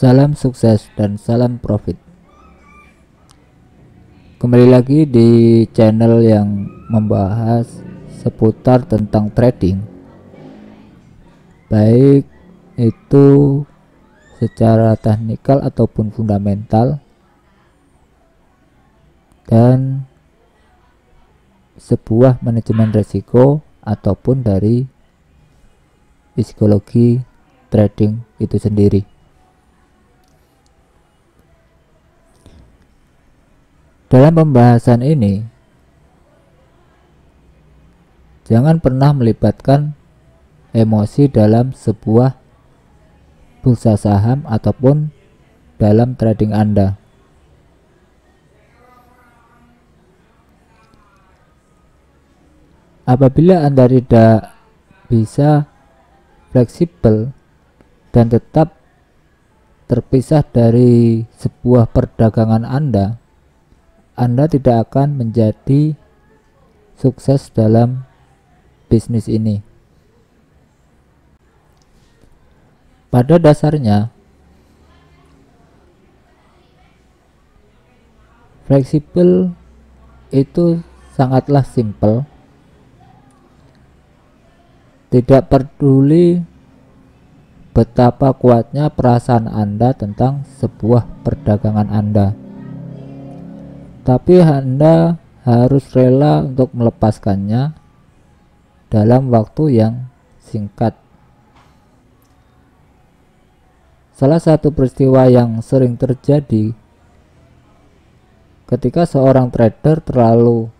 Salam sukses dan salam profit. Kembali lagi di channel yang membahas seputar tentang trading, baik itu secara teknikal ataupun fundamental, dan sebuah manajemen risiko ataupun dari psikologi trading itu sendiri. Dalam pembahasan ini, jangan pernah melibatkan emosi dalam sebuah bursa saham ataupun dalam trading Anda. Apabila Anda tidak bisa fleksibel dan tetap terpisah dari sebuah perdagangan Anda tidak akan menjadi sukses dalam bisnis ini. Pada dasarnya, fleksibel itu sangatlah simpel. Tidak peduli betapa kuatnya perasaan Anda tentang sebuah perdagangan Anda, tapi Anda harus rela untuk melepaskannya dalam waktu yang singkat. Salah satu peristiwa yang sering terjadi ketika seorang trader terlalu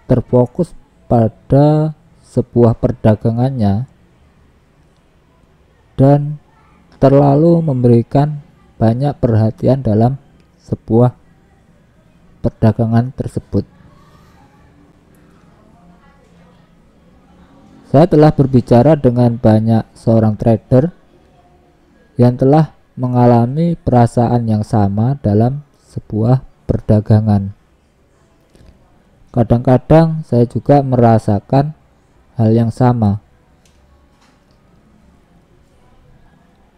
terfokus pada sebuah perdagangannya dan terlalu memberikan banyak perhatian dalam sebuah perdagangan tersebut. Saya telah berbicara dengan banyak seorang trader yang telah mengalami perasaan yang sama dalam sebuah perdagangan. Kadang-kadang saya juga merasakan hal yang sama.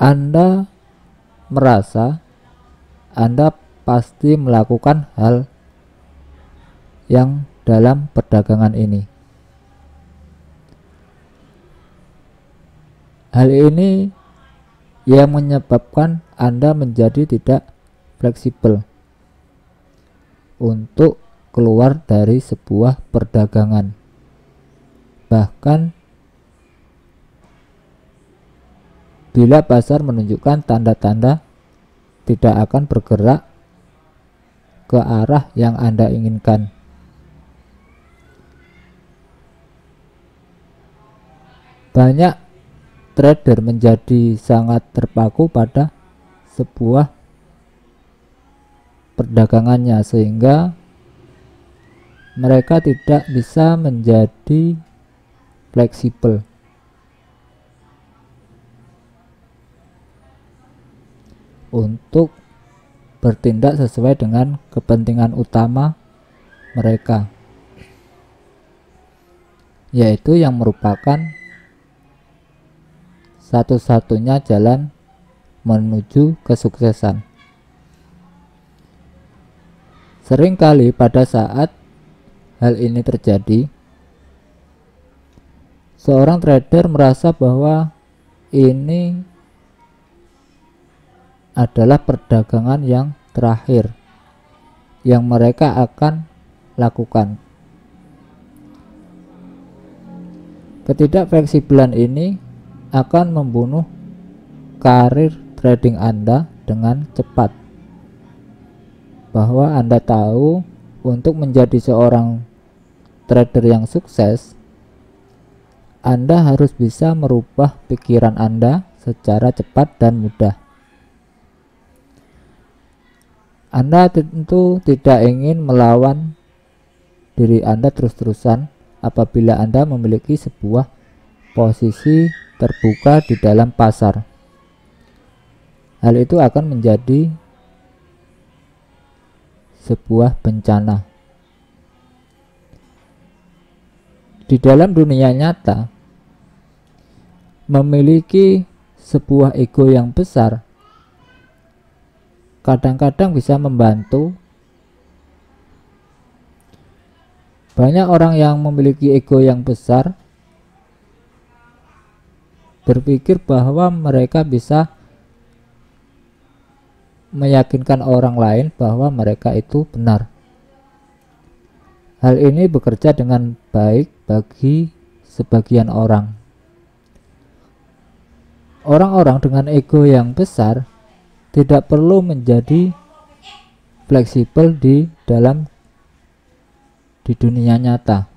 Anda merasa Anda pasti melakukan hal yang dalam perdagangan ini. Hal ini yang menyebabkan Anda menjadi tidak fleksibel untuk keluar dari sebuah perdagangan. Bahkan bila pasar menunjukkan tanda-tanda tidak akan bergerak ke arah yang Anda inginkan. Banyak trader menjadi sangat terpaku pada sebuah perdagangannya sehingga mereka tidak bisa menjadi fleksibel. Untuk bertindak sesuai dengan kepentingan utama mereka, yaitu yang merupakan satu-satunya jalan menuju kesuksesan. Seringkali pada saat hal ini terjadi, seorang trader merasa bahwa ini adalah perdagangan yang terakhir yang mereka akan lakukan. Ketidakfleksibelan ini akan membunuh karir trading Anda dengan cepat. Bahwa Anda tahu untuk menjadi seorang trader yang sukses, Anda harus bisa merubah pikiran Anda secara cepat dan mudah. Anda tentu tidak ingin melawan diri Anda terus-terusan apabila Anda memiliki sebuah posisi terbuka di dalam pasar. Hal itu akan menjadi sebuah bencana. Di dalam dunia nyata, memiliki sebuah ego yang besar kadang-kadang bisa membantu. Banyak orang yang memiliki ego yang besar berpikir bahwa mereka bisa meyakinkan orang lain bahwa mereka itu benar. Hal ini bekerja dengan baik bagi sebagian orang. Orang-orang dengan ego yang besar tidak perlu menjadi fleksibel di dunia nyata.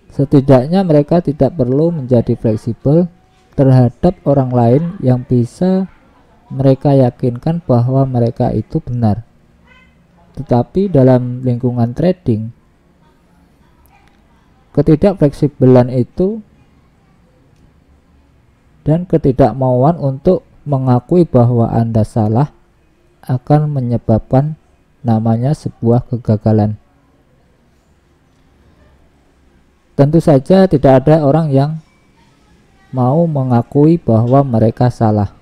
Setidaknya mereka tidak perlu menjadi fleksibel terhadap orang lain yang bisa mereka yakinkan bahwa mereka itu benar. Tetapi dalam lingkungan trading, ketidakfleksibelan itu dan ketidakmauan untuk mengakui bahwa Anda salah akan menyebabkan namanya sebuah kegagalan. Tentu saja tidak ada orang yang mau mengakui bahwa mereka salah.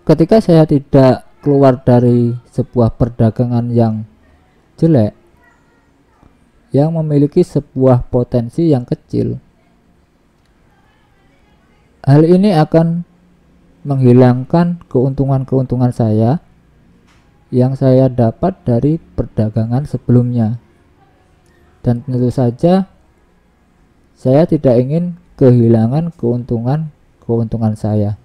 Ketika saya tidak keluar dari sebuah perdagangan yang jelek, yang memiliki sebuah potensi yang kecil, hal ini akan menghilangkan keuntungan-keuntungan saya yang saya dapat dari perdagangan sebelumnya. Dan tentu saja saya tidak ingin kehilangan keuntungan saya.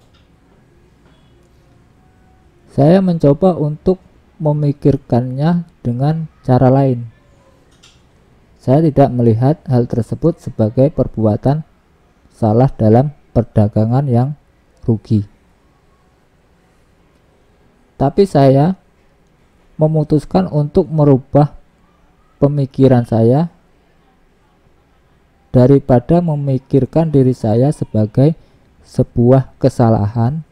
Saya mencoba untuk memikirkannya dengan cara lain. Saya tidak melihat hal tersebut sebagai perbuatan salah dalam perdagangan yang rugi. Tapi saya memutuskan untuk merubah pemikiran saya daripada memikirkan diri saya sebagai sebuah kesalahan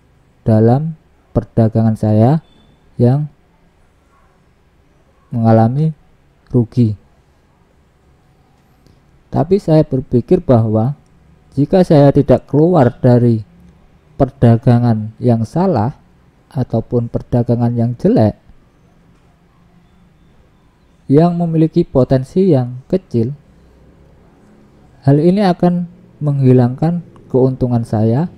dalam perdagangan saya yang mengalami rugi. Tapi saya berpikir bahwa jika saya tidak keluar dari perdagangan yang salah ataupun perdagangan yang jelek yang memiliki potensi yang kecil, hal ini akan menghilangkan keuntungan saya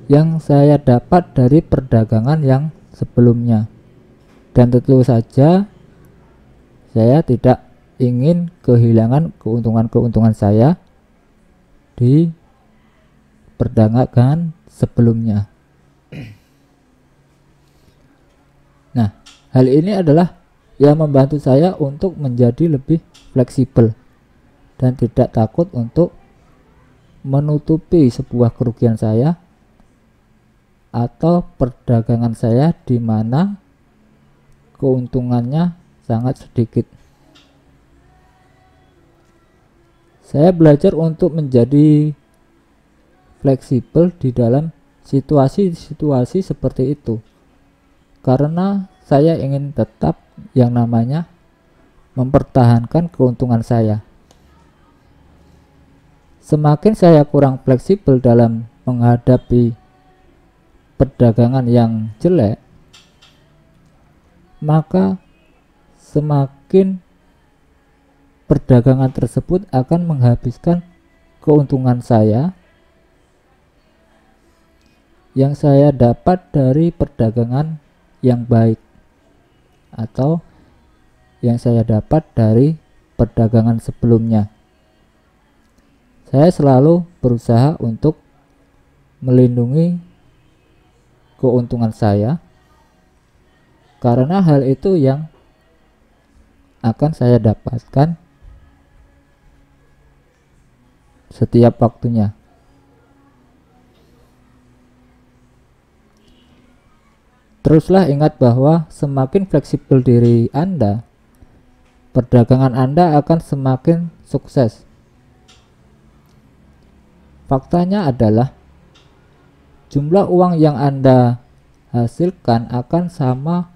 yang saya dapat dari perdagangan yang sebelumnya. Dan tentu saja saya tidak ingin kehilangan keuntungan-keuntungan saya di perdagangan sebelumnya. Nah, hal ini adalah yang membantu saya untuk menjadi lebih fleksibel dan tidak takut untuk menutupi sebuah kerugian saya atau perdagangan saya di mana keuntungannya sangat sedikit. Saya belajar untuk menjadi fleksibel di dalam situasi-situasi seperti itu, karena saya ingin tetap yang namanya mempertahankan keuntungan saya. Semakin saya kurang fleksibel dalam menghadapi perdagangan yang jelek, maka semakin perdagangan tersebut akan menghabiskan keuntungan saya yang saya dapat dari perdagangan yang baik atau yang saya dapat dari perdagangan sebelumnya. Saya selalu berusaha untuk melindungi keuntungan saya, karena hal itu yang akan saya dapatkan setiap waktunya. Teruslah ingat bahwa semakin fleksibel diri Anda, perdagangan Anda akan semakin sukses. Faktanya adalah jumlah uang yang Anda hasilkan akan sama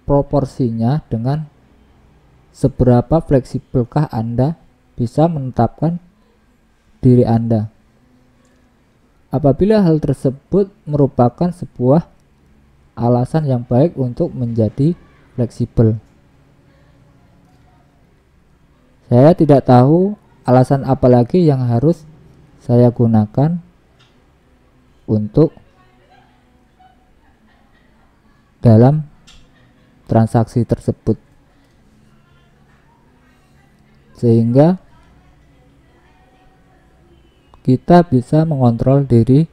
proporsinya dengan seberapa fleksibelkah Anda bisa menetapkan diri Anda. apabila hal tersebut merupakan sebuah alasan yang baik untuk menjadi fleksibel. Saya tidak tahu alasan apa lagi yang harus saya gunakan untuk dalam transaksi tersebut, sehingga kita bisa mengontrol diri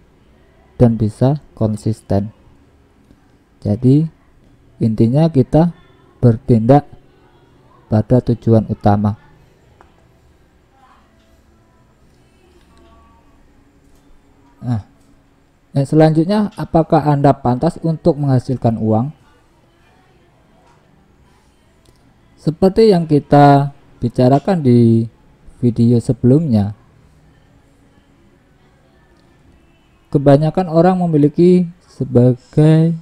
dan bisa konsisten. Jadi intinya kita bertindak pada tujuan utama. Nah, selanjutnya, apakah Anda pantas untuk menghasilkan uang? Seperti yang kita bicarakan di video sebelumnya, kebanyakan orang memiliki sebagai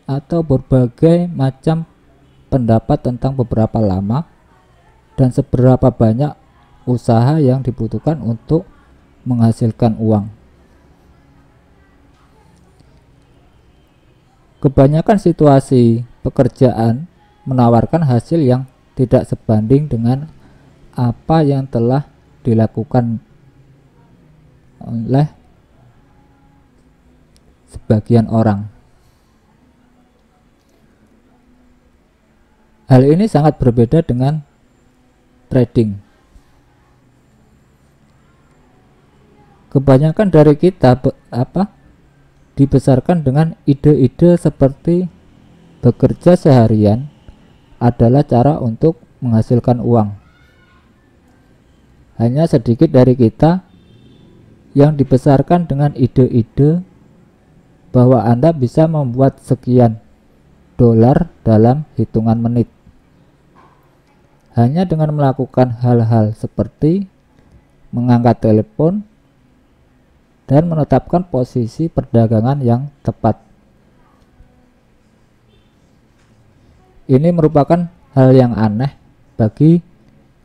atau berbagai macam pendapat tentang beberapa lama dan seberapa banyak usaha yang dibutuhkan untuk menghasilkan uang. Kebanyakan situasi pekerjaan menawarkan hasil yang tidak sebanding dengan apa yang telah dilakukan oleh sebagian orang. Hal ini sangat berbeda dengan trading. Kebanyakan dari kita dibesarkan dengan ide-ide seperti bekerja seharian adalah cara untuk menghasilkan uang. Hanya sedikit dari kita yang dibesarkan dengan ide-ide bahwa Anda bisa membuat sekian dolar dalam hitungan menit hanya dengan melakukan hal-hal seperti mengangkat telepon dan menetapkan posisi perdagangan yang tepat. Ini merupakan hal yang aneh bagi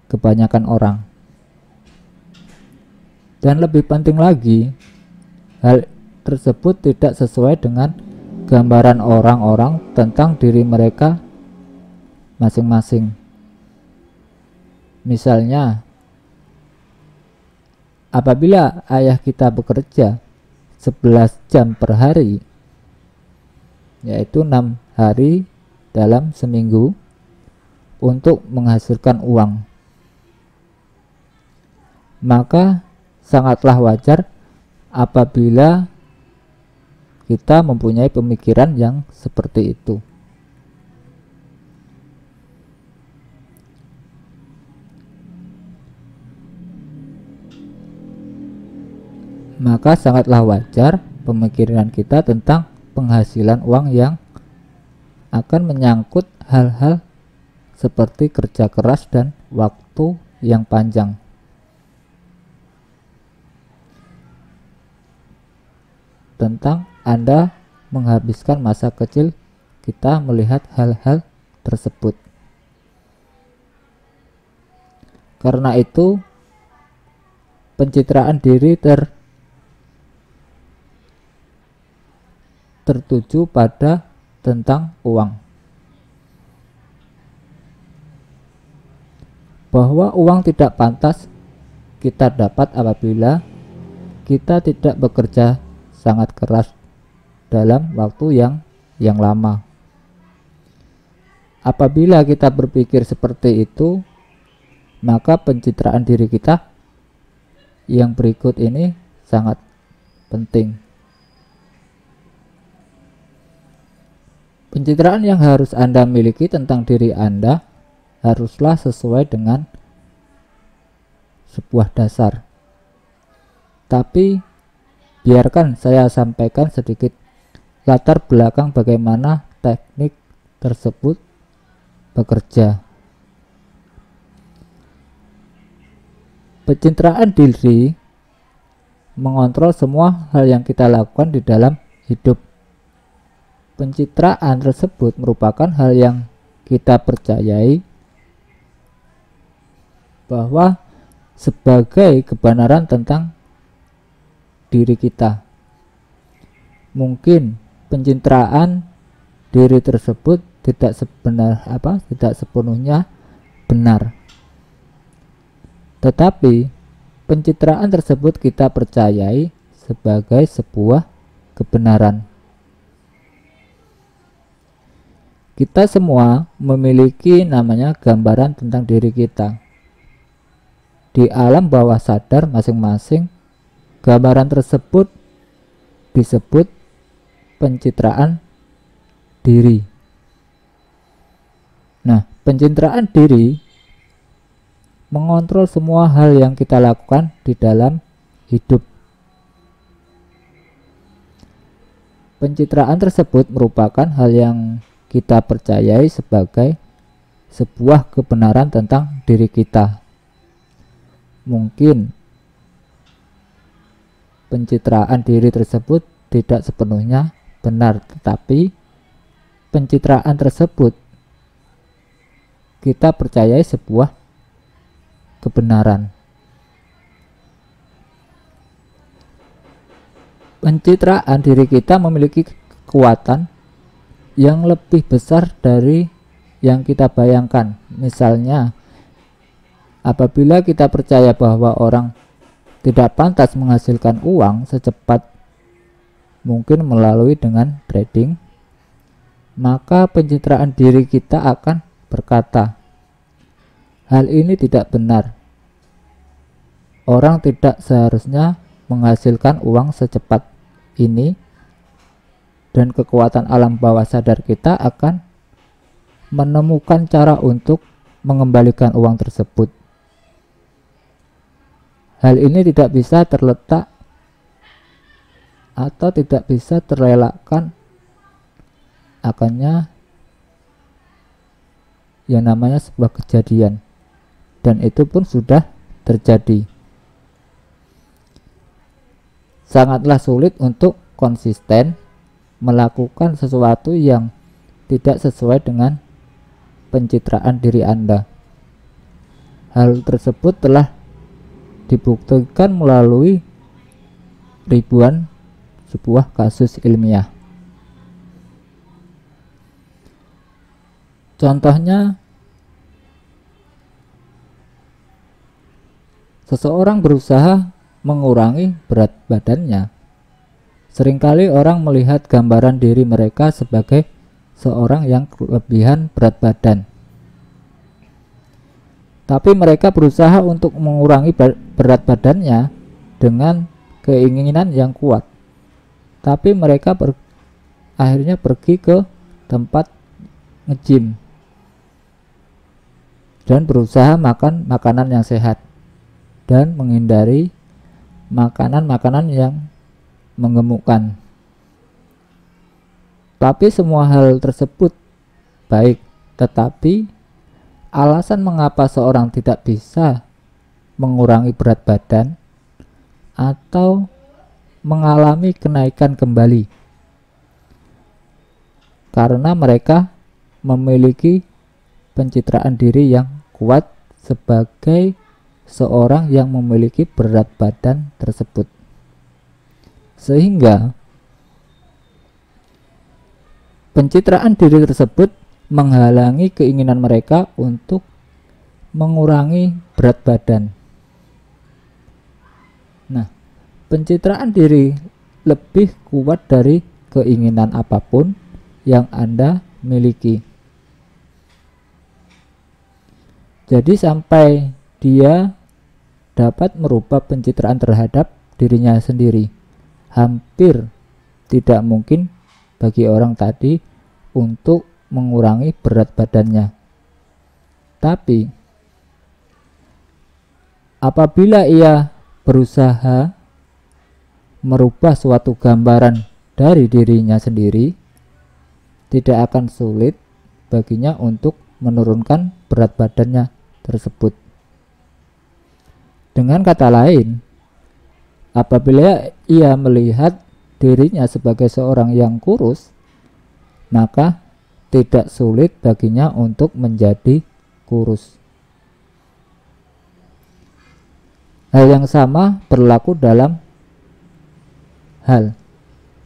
kebanyakan orang. Dan lebih penting lagi, hal tersebut tidak sesuai dengan gambaran orang-orang tentang diri mereka masing-masing. Misalnya, apabila ayah kita bekerja 11 jam per hari, yaitu 6 hari dalam seminggu untuk menghasilkan uang, maka sangatlah wajar apabila kita mempunyai pemikiran yang seperti itu. Maka sangatlah wajar pemikiran kita tentang penghasilan uang yang akan menyangkut hal-hal seperti kerja keras dan waktu yang panjang. Tentang Anda menghabiskan masa kecil kita melihat hal-hal tersebut. Karena itu, pencitraan diri tertuju pada tentang uang, bahwa uang tidak pantas kita dapat apabila kita tidak bekerja sangat keras dalam waktu yang lama. Apabila kita berpikir seperti itu, maka pencitraan diri kita yang berikut ini sangat penting. Pencitraan yang harus Anda miliki tentang diri Anda haruslah sesuai dengan sebuah dasar. Tapi biarkan saya sampaikan sedikit latar belakang bagaimana teknik tersebut bekerja. Pencitraan diri mengontrol semua hal yang kita lakukan di dalam hidup. Pencitraan tersebut merupakan hal yang kita percayai bahwa sebagai kebenaran tentang diri kita. Mungkin pencitraan diri tersebut tidak sepenuhnya benar. Tetapi pencitraan tersebut kita percayai sebagai sebuah kebenaran. Kita semua memiliki namanya gambaran tentang diri kita. Di alam bawah sadar masing-masing, gambaran tersebut disebut pencitraan diri. Nah, pencitraan diri mengontrol semua hal yang kita lakukan di dalam hidup. Pencitraan tersebut merupakan hal yang kita percayai sebagai sebuah kebenaran tentang diri kita. Mungkin pencitraan diri tersebut tidak sepenuhnya benar, tetapi pencitraan tersebut kita percayai sebuah kebenaran. Pencitraan diri kita memiliki kekuatan yang lebih besar dari yang kita bayangkan. Misalnya, apabila kita percaya bahwa orang tidak pantas menghasilkan uang secepat mungkin melalui dengan trading, maka pencitraan diri kita akan berkata, hal ini tidak benar. Orang tidak seharusnya menghasilkan uang secepat ini, dan kekuatan alam bawah sadar kita akan menemukan cara untuk mengembalikan uang tersebut. Hal ini tidak bisa terletak atau tidak bisa terelakkan akannya yang namanya sebuah kejadian, dan itu pun sudah terjadi. Sangatlah sulit untuk konsisten melakukan sesuatu yang tidak sesuai dengan pencitraan diri Anda. Hal tersebut telah dibuktikan melalui ribuan sebuah kasus ilmiah. Contohnya, seseorang berusaha mengurangi berat badannya. Seringkali orang melihat gambaran diri mereka sebagai seorang yang kelebihan berat badan. Tapi mereka berusaha untuk mengurangi berat badannya dengan keinginan yang kuat. Tapi mereka akhirnya pergi ke tempat nge-gym dan berusaha makan makanan yang sehat dan menghindari makanan-makanan yang menggemukkan. Tapi semua hal tersebut baik, tetapi alasan mengapa seorang tidak bisa mengurangi berat badan atau mengalami kenaikan kembali karena mereka memiliki pencitraan diri yang kuat sebagai seorang yang memiliki berat badan tersebut, sehingga pencitraan diri tersebut menghalangi keinginan mereka untuk mengurangi berat badan. Nah, pencitraan diri lebih kuat dari keinginan apapun yang Anda miliki. Jadi sampai dia dapat merubah pencitraan terhadap dirinya sendiri, hampir tidak mungkin bagi orang tadi untuk mengurangi berat badannya. Tapi apabila ia berusaha merubah suatu gambaran dari dirinya sendiri, tidak akan sulit baginya untuk menurunkan berat badannya tersebut. Dengan kata lain, apabila ia melihat dirinya sebagai seorang yang kurus, maka tidak sulit baginya untuk menjadi kurus. Hal yang sama berlaku dalam hal.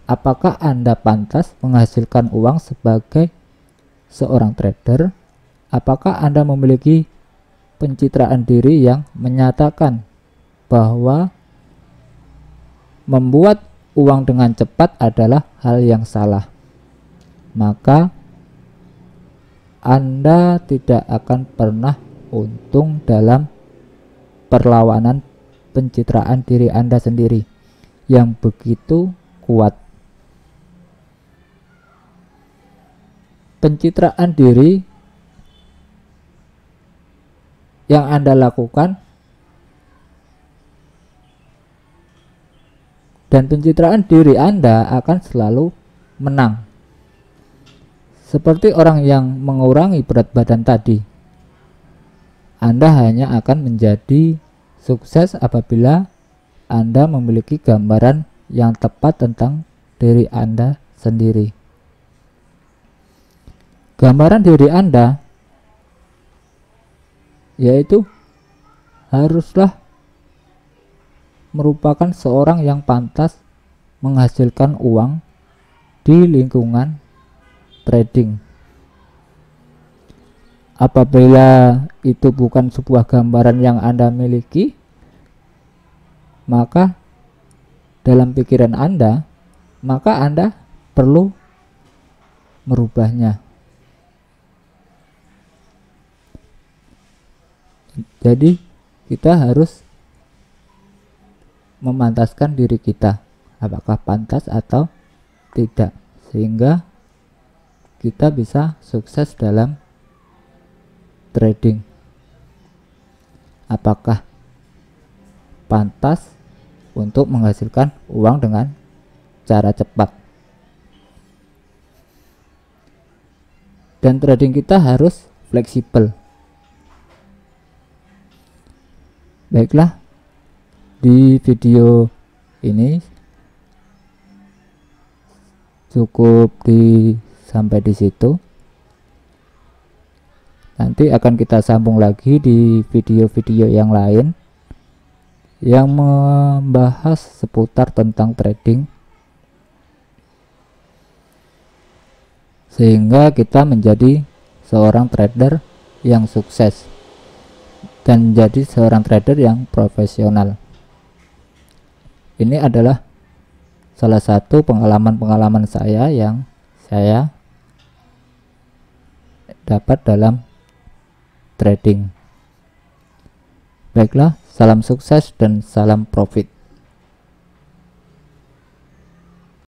Apakah Anda pantas menghasilkan uang sebagai seorang trader? Apakah Anda memiliki pencitraan diri yang menyatakan bahwa membuat uang dengan cepat adalah hal yang salah? Maka Anda tidak akan pernah untung dalam perlawanan pencitraan diri Anda sendiri yang begitu kuat. Pencitraan diri yang Anda lakukan dan pencitraan diri Anda akan selalu menang. Seperti orang yang mengurangi berat badan tadi, Anda hanya akan menjadi sukses apabila Anda memiliki gambaran yang tepat tentang diri Anda sendiri. Gambaran diri Anda yaitu haruslah merupakan seorang yang pantas menghasilkan uang di lingkungan trading. Apabila itu bukan sebuah gambaran yang Anda miliki, maka dalam pikiran Anda, maka Anda perlu merubahnya. Jadi kita harus memantaskan diri kita, apakah pantas atau tidak, sehingga kita bisa sukses dalam trading. Apakah pantas untuk menghasilkan uang dengan cara cepat? Dan trading kita harus fleksibel. Baiklah, di video ini cukup sampai di situ. Nanti akan kita sambung lagi di video-video yang lain yang membahas seputar tentang trading, sehingga kita menjadi seorang trader yang sukses dan jadi seorang trader yang profesional. Ini adalah salah satu pengalaman-pengalaman saya yang saya dapat dalam trading. Baiklah, salam sukses dan salam profit.